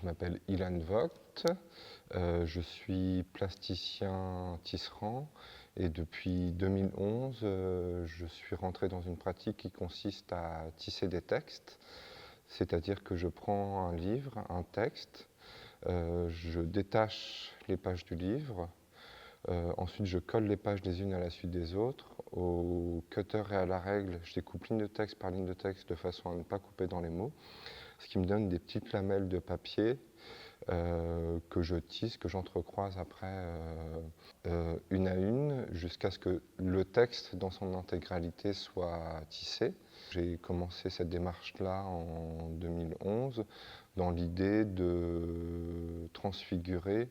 je m'appelle Ilan Vogt, je suis plasticien tisserand et depuis 2011, je suis rentré dans une pratique qui consiste à tisser des textes, c'est-à-dire que je prends un livre, un texte, je détache les pages du livre, ensuite je colle les pages les unes à la suite des autres. Au cutter et à la règle, je découpe ligne de texte par ligne de texte de façon à ne pas couper dans les mots, ce qui me donne des petites lamelles de papier que je tisse, que j'entrecroise après une à une, jusqu'à ce que le texte dans son intégralité soit tissé. J'ai commencé cette démarche-là en 2011 dans l'idée de transfigurer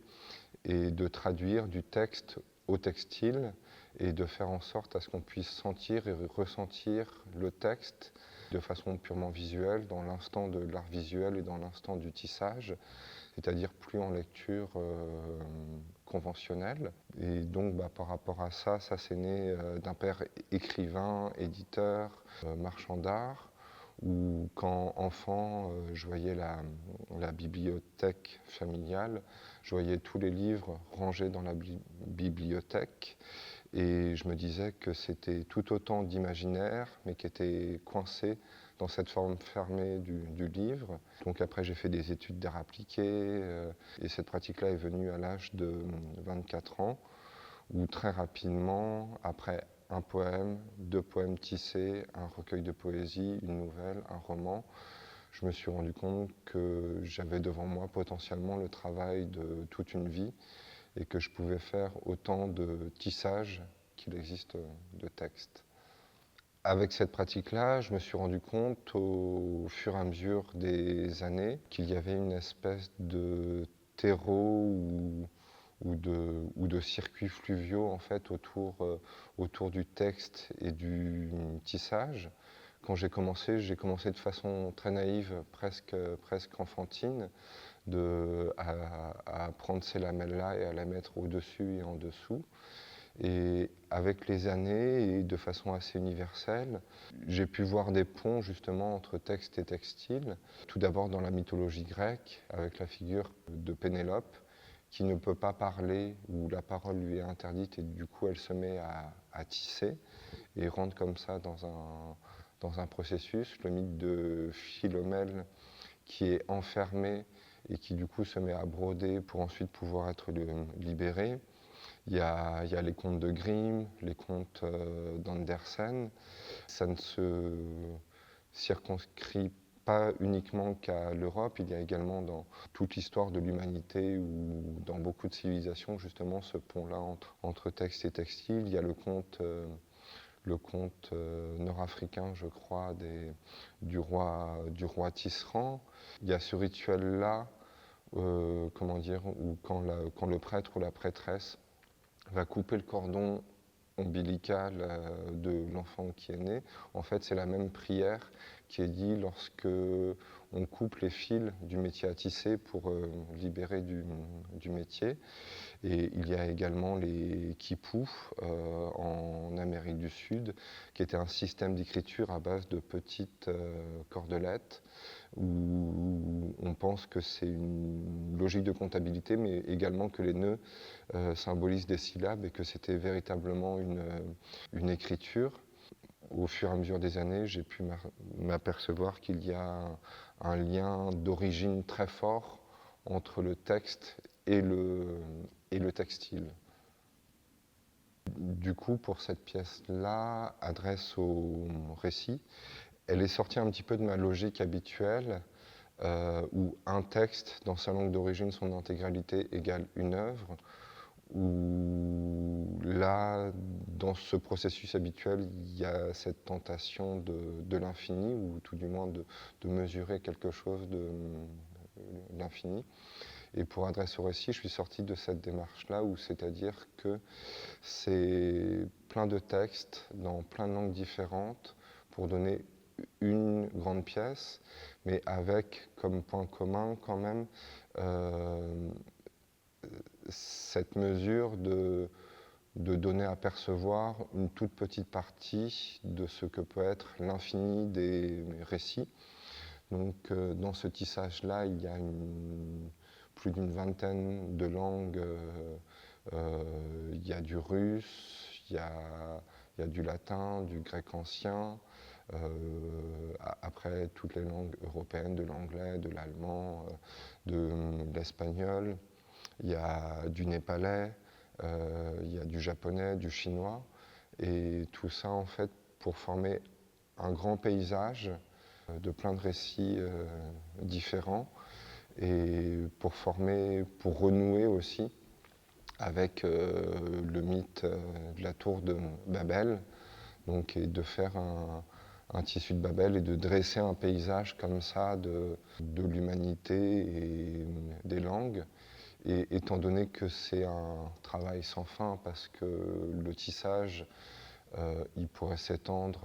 et de traduire du texte au textile et de faire en sorte à ce qu'on puisse sentir et ressentir le texte de façon purement visuelle, dans l'instant de l'art visuel et dans l'instant du tissage, c'est-à-dire plus en lecture conventionnelle. Et donc par rapport à ça, c'est né d'un père écrivain, éditeur, marchand d'art, où quand enfant, je voyais la bibliothèque familiale, je voyais tous les livres rangés dans la bibliothèque, et je me disais que c'était tout autant d'imaginaire, mais qui était coincé dans cette forme fermée du livre. Donc après, j'ai fait des études d'art appliqué, et cette pratique-là est venue à l'âge de 24 ans, où très rapidement, après un poème, 2 poèmes tissés, un recueil de poésie, une nouvelle, un roman, je me suis rendu compte que j'avais devant moi potentiellement le travail de toute une vie et que je pouvais faire autant de tissage qu'il existe de textes. Avec cette pratique-là, je me suis rendu compte au fur et à mesure des années qu'il y avait une espèce de terreau ou de circuits fluviaux en fait autour du texte et du tissage. Quand j'ai commencé de façon très naïve, presque enfantine, à prendre ces lamelles-là et à les mettre au-dessus et en dessous. Et avec les années, et de façon assez universelle, j'ai pu voir des ponts justement entre texte et textile. Tout d'abord dans la mythologie grecque, avec la figure de Pénélope, qui ne peut pas parler, où la parole lui est interdite, et du coup elle se met à tisser, et rentre comme ça dans un processus. Le mythe de Philomèle, qui est enfermé et qui du coup se met à broder pour ensuite pouvoir être libéré. Il y a les contes de Grimm, les contes d'Andersen. Ça ne se circonscrit pas uniquement qu'à l'Europe, il y a également dans toute l'histoire de l'humanité ou dans beaucoup de civilisations justement ce pont-là entre texte et textile. Il y a le conte nord-africain, je crois, du roi tisserand. Il y a ce rituel-là, où quand le prêtre ou la prêtresse va couper le cordon ombilical de l'enfant qui est né. En fait, c'est la même prière qui est dite lorsque on coupe les fils du métier à tisser pour libérer du métier. Et il y a également les quipus en Amérique du Sud, qui était un système d'écriture à base de petites cordelettes, où on pense que c'est une logique de comptabilité, mais également que les nœuds symbolisent des syllabes et que c'était véritablement une écriture. Au fur et à mesure des années, j'ai pu m'apercevoir qu'il y a un lien d'origine très fort entre le texte et le textile. Du coup, pour cette pièce-là, Adresse au récit, elle est sortie un petit peu de ma logique habituelle, où un texte, dans sa langue d'origine, son intégralité égale une œuvre, où là, dans ce processus habituel, il y a cette tentation de l'infini, ou tout du moins de mesurer quelque chose de l'infini. Et pour Adresse au récit, je suis sorti de cette démarche-là, où c'est-à-dire que c'est plein de textes dans plein de langues différentes pour donner une grande pièce, mais avec comme point commun quand même cette mesure de donner à percevoir une toute petite partie de ce que peut être l'infini des récits. Donc dans ce tissage-là, il y a plus d'une vingtaine de langues. Il y a du russe, il y a du latin, du grec ancien, après toutes les langues européennes, de l'anglais, de l'allemand, de l'espagnol. Il y a du népalais, il y a du japonais, du chinois. Et tout ça, en fait, pour former un grand paysage de plein de récits différents et pour renouer aussi avec le mythe de la tour de Babel, donc, et de faire un tissu de Babel et de dresser un paysage comme ça de l'humanité et des langues. Et étant donné que c'est un travail sans fin, parce que le tissage, il pourrait s'étendre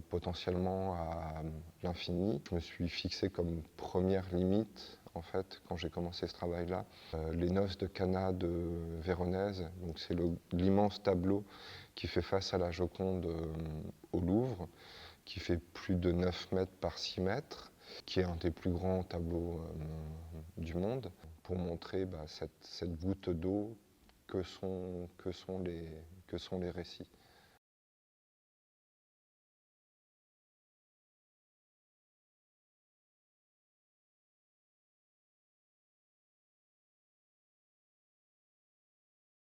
potentiellement à l'infini, je me suis fixé comme première limite, en fait, quand j'ai commencé ce travail-là, les noces de Cana de Véronèse. Donc c'est l'immense tableau qui fait face à la Joconde au Louvre, qui fait plus de 9 mètres par 6 mètres, qui est un des plus grands tableaux du monde, pour montrer cette voûte d'eau que sont les récits.